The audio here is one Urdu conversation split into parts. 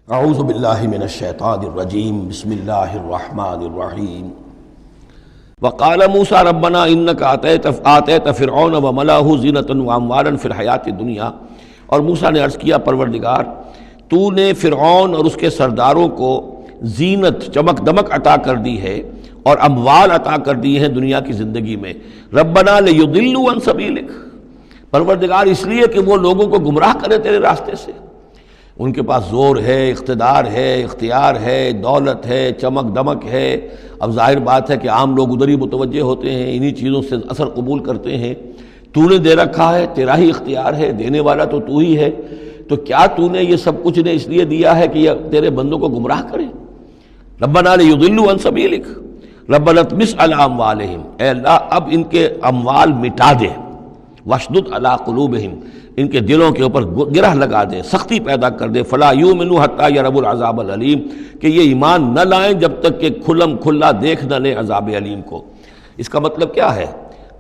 اعوذ باللہ من الشیطان الرجیم بسم اللہ الرحمن الرحیم وقال موسیٰ ربنا انک آتیت فرعون وملأہ زینۃ واموالا فی الحیاۃ الدنیا، اور موسیٰ نے عرض کیا پروردگار تو نے فرعون اور اس کے سرداروں کو زینت چمک دمک عطا کر دی ہے اور اموال عطا کر دی ہیں دنیا کی زندگی میں۔ ربنا لیضلوا عن سبیلک، پروردگار اس لیے کہ وہ لوگوں کو گمراہ کرے تیرے راستے سے۔ ان کے پاس زور ہے، اقتدار ہے، اختیار ہے، دولت ہے، چمک دمک ہے۔ اب ظاہر بات ہے کہ عام لوگ ادھر ہی متوجہ ہوتے ہیں، انہی چیزوں سے اثر قبول کرتے ہیں۔ تو نے دے رکھا ہے، تیرا ہی اختیار ہے، دینے والا تو تو ہی ہے، تو کیا تو نے یہ سب کچھ نے اس لیے دیا ہے کہ یہ تیرے بندوں کو گمراہ کرے؟ ربنا لیضلوا عن سبیلک ربنا اطمس علی اموالہم، اے اللہ اب ان کے اموال مٹا دے، واشدد علی قلوبہم، ان کے دلوں کے اوپر گرہ لگا دے، سختی پیدا کر دے، فلا یؤمنوا حتی یروا العذاب العلیم، کہ یہ ایمان نہ لائیں جب تک کہ کھلم کھلا دیکھ نہ لیں عذاب علیم کو۔ اس کا مطلب کیا ہے؟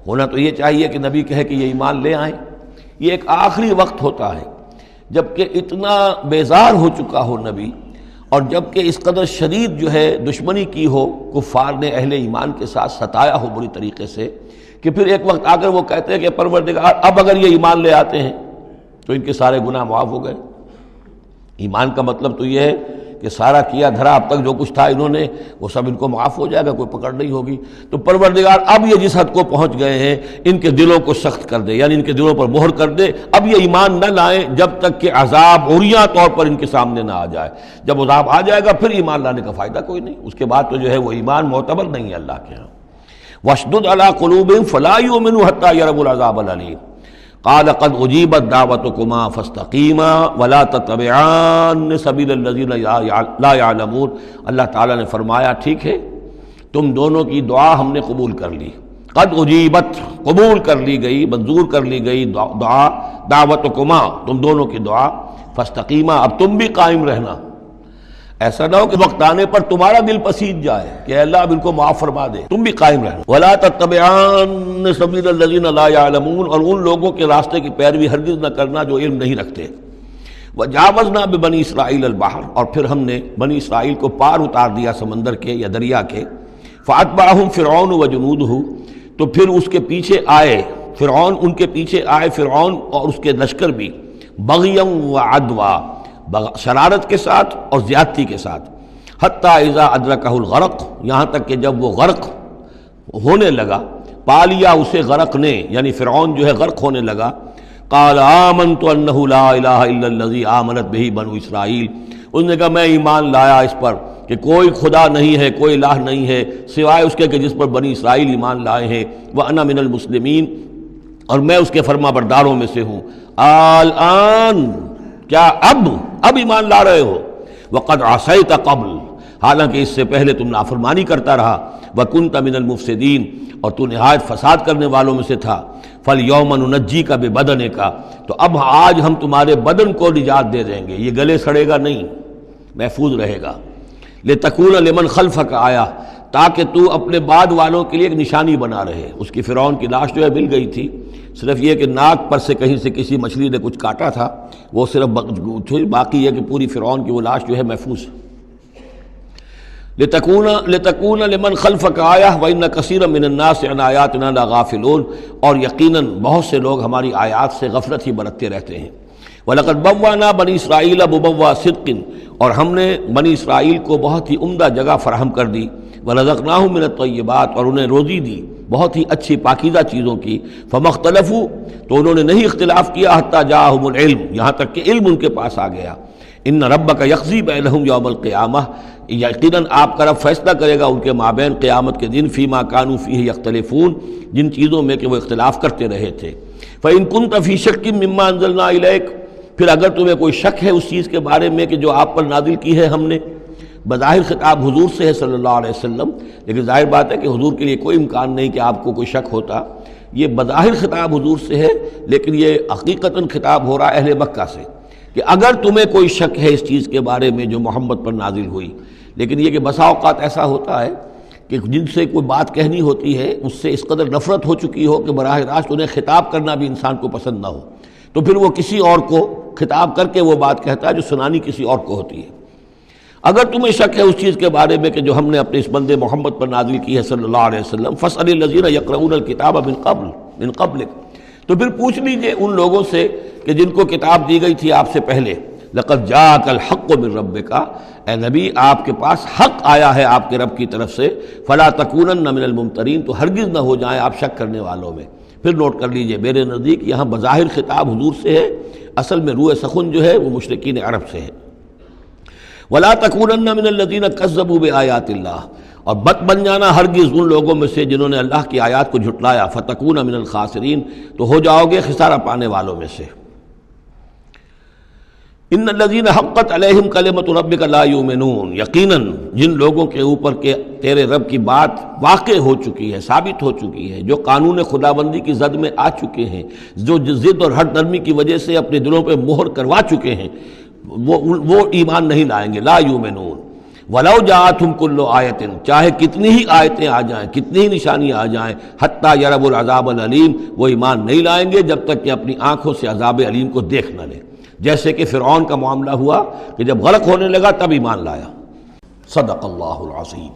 ہونا تو یہ چاہیے کہ نبی کہے کہ یہ ایمان لے آئیں۔ یہ ایک آخری وقت ہوتا ہے جب کہ اتنا بیزار ہو چکا ہو نبی، اور جب کہ اس قدر شدید جو ہے دشمنی کی ہو کفار نے اہل ایمان کے ساتھ، ستایا ہو بری طریقے سے، کہ پھر ایک وقت آ کر وہ کہتے ہیں کہ پروردگار اب اگر یہ ایمان لے آتے ہیں تو ان کے سارے گناہ معاف ہو گئے۔ ایمان کا مطلب تو یہ ہے کہ سارا کیا دھرا اب تک جو کچھ تھا انہوں نے وہ سب ان کو معاف ہو جائے گا، کوئی پکڑ نہیں ہوگی۔ تو پروردگار اب یہ جس حد کو پہنچ گئے ہیں ان کے دلوں کو سخت کر دے، یعنی ان کے دلوں پر مہر کر دے، اب یہ ایمان نہ لائیں جب تک کہ عذاب عریاں طور پر ان کے سامنے نہ آ جائے۔ جب عذاب آ جائے گا پھر ایمان لانے کا فائدہ کوئی نہیں، اس کے بعد تو جو ہے وہ ایمان معتبر نہیں ہے اللہ کے ہاں۔ واشدد علی قلوبہم فلا یؤمنوا حتی یروا العذاب العلیم، قال قد اجیبت دعوتکما فاستقیما ولا تتبعان سبیل الذین لا یعلمون۔ اللہ تعالیٰ نے فرمایا ٹھیک ہے، تم دونوں کی دعا ہم نے قبول کر لی، قد اجیبت قبول کر لی گئی، منظور کر لی گئی دعا، دعوتکما تم دونوں کی دعا، فاستقیما اب تم بھی قائم رہنا۔ ایسا نہ ہو کہ وقت آنے پر تمہارا دل پسیج جائے کہ اللہ اب ان کو معاف فرما دے، تم بھی قائم رہنا۔ وَلَا تَتَّبِعَانَ سَبِيلَ الَّذِينَ لَا يَعْلَمُونَ، اور ان لوگوں کے راستے کی پیروی ہرگز نہ کرنا جو علم نہیں رکھتے۔ وَجَاوَزْنَا بِبَنِي إِسْرَائِيلَ الْبَحْرَ، اور پھر ہم نے بنی اسرائیل کو پار اتار دیا سمندر کے یا دریا کے۔ فَأَتْبَعَهُمْ فِرْعَوْنُ وَجُنُودُهُ، تو پھر اس کے پیچھے آئے فرعون، ان کے پیچھے آئے فرعون اور اس کے لشکر بھی، بغیًا وعدوا، شرارت کے ساتھ اور زیادتی کے ساتھ، حتیٰ اذا ادرکہ الغرق، یہاں تک کہ جب وہ غرق ہونے لگا، پا لیا اسے غرق نے، یعنی فرعون جو ہے غرق ہونے لگا۔ قال آمنت انہ لا الہ الا الذی آمنت بہ بنو اسرائیل، اس نے کہا میں ایمان لایا اس پر کہ کوئی خدا نہیں ہے، کوئی الہ نہیں ہے سوائے اس کے کہ جس پر بنی اسرائیل ایمان لائے ہیں، وانا من المسلمین، اور میں اس کے فرما برداروں میں سے ہوں۔ الآن، کیا اب ایمان لا رہے ہو؟ وقد عصیت قبل، حالانکہ اس سے پہلے تم نافرمانی کرتا رہا، وکنت من المفسدین، اور تو نہایت فساد کرنے والوں میں سے تھا۔ فالیوم ننجیک ببدنک، تو اب آج ہم تمہارے بدن کو نجات دے دیں گے، یہ گلے سڑے گا نہیں، محفوظ رہے گا۔ لتکون لمن خلفک آیا، تاکہ تو اپنے بعد والوں کے لیے ایک نشانی بنا رہے۔ اس کی فرعون کی لاش جو ہے مل گئی تھی، صرف یہ کہ ناک پر سے کہیں سے کسی مچھلی نے کچھ کاٹا تھا، وہ صرف باقی ہے کہ پوری فرعون کی وہ لاش جو ہے محفوظ ہے۔ لتکون لمن خلفک آیہ وان کثیرا من الناس عن آیاتنا لغافلون، اور یقیناً بہت سے لوگ ہماری آیات سے غفلت ہی برتتے رہتے ہیں۔ وَلَقَدْ بَوَّأْنَا بَنِي إِسْرَائِيلَ مُبَوَّأَ صِدْقٍ، اور ہم نے بنی اسرائیل کو بہت ہی عمدہ جگہ فراہم کر دی۔ وَرَزَقْنَاهُم مِّنَ الطَّيِّبَاتِ، اور انہیں روزی دی بہت ہی اچھی پاکیزہ چیزوں کی۔ فَمَا اخْتَلَفُوا، تو انہوں نے نہیں اختلاف کیا، حتیٰ جاءہم العلم، یہاں تک کہ علم ان کے پاس آ گیا۔ ان ربک یقضی بینہم یوم القیامہ، یقیناً آپ کا رب فیصلہ کرے گا ان کے مابین قیامت کے دن، فیما کانوا فیہ یختلفون، جن چیزوں میں کہ وہ اختلاف کرتے رہے تھے۔ فَإِن كُنتَ فِي شَكٍّ مِّمَّا أَنزَلْنَا إِلَيْكَ، پھر اگر تمہیں کوئی شک ہے اس چیز کے بارے میں کہ جو آپ پر نازل کی ہے ہم نے، بظاہر خطاب حضور سے ہے صلی اللہ علیہ وسلم، لیکن ظاہر بات ہے کہ حضور کے لیے کوئی امکان نہیں کہ آپ کو کوئی شک ہوتا، یہ بظاہر خطاب حضور سے ہے، لیکن یہ حقیقتاً خطاب ہو رہا ہے اہل مکہ سے، کہ اگر تمہیں کوئی شک ہے اس چیز کے بارے میں جو محمد پر نازل ہوئی، لیکن یہ کہ بسا اوقات ایسا ہوتا ہے کہ جن سے کوئی بات کہنی ہوتی ہے اس سے اس قدر نفرت ہو چکی ہو کہ براہ راست انہیں خطاب کرنا بھی انسان کو پسند نہ ہو، تو پھر وہ کسی اور کو خطاب کر کے وہ بات کہتا ہے جو سنانی کسی اور کو ہوتی ہے۔ اگر تمہیں شک ہے اس چیز کے بارے میں کہ جو ہم نے اپنے اس بندے محمد پر نازل کی ہے صلی اللہ علیہ وسلم، فاسأل الذین یقرؤون الکتاب من قبلک، تو پھر پوچھ لیجئے ان لوگوں سے کہ جن کو کتاب دی گئی تھی آپ سے پہلے، لقد جاءک الحق من ربک، اے نبی آپ کے پاس حق آیا ہے آپ کے رب کی طرف سے، فلا تکونن من الممترین، تو ہرگز نہ ہو جائیں آپ شک کرنے والوں میں۔ پھر نوٹ کر لیجئے میرے نزدیک یہاں بظاہر خطاب حضور سے ہے، اصل میں روح سخن جو ہے وہ مشرکین عرب سے ہے۔ ولا تکونن من الذین کذبوا بآیات اللہ، اور مت بن جانا ہرگز ان لوگوں میں سے جنہوں نے اللہ کی آیات کو جھٹلایا، فتکون من الخاسرین، تو ہو جاؤ گے خسارہ پانے والوں میں سے۔ ان الذین حقت علیہم کلمۃ ربک لا یؤمنون، یقیناً جن لوگوں کے اوپر کے تیرے رب کی بات واقع ہو چکی ہے، ثابت ہو چکی ہے، جو قانون خداوندی کی زد میں آ چکے ہیں، جو ضد اور ہٹ درمی کی وجہ سے اپنے دلوں پہ مہر کروا چکے ہیں، وہ ایمان نہیں لائیں گے۔ لا یؤمنون ولو جاءتہم کل آیۃ، چاہے کتنی ہی آیتیں آ جائیں، کتنی ہی نشانیاں آ جائیں، حتی یروا العذاب العلیم، وہ ایمان نہیں لائیں گے جب تک کہ اپنی آنکھوں سے عذاب علیم کو دیکھ نہ لیں۔ جیسے کہ فرعون کا معاملہ ہوا کہ جب غرق ہونے لگا تب ایمان لایا۔ صدق اللہ العظیم۔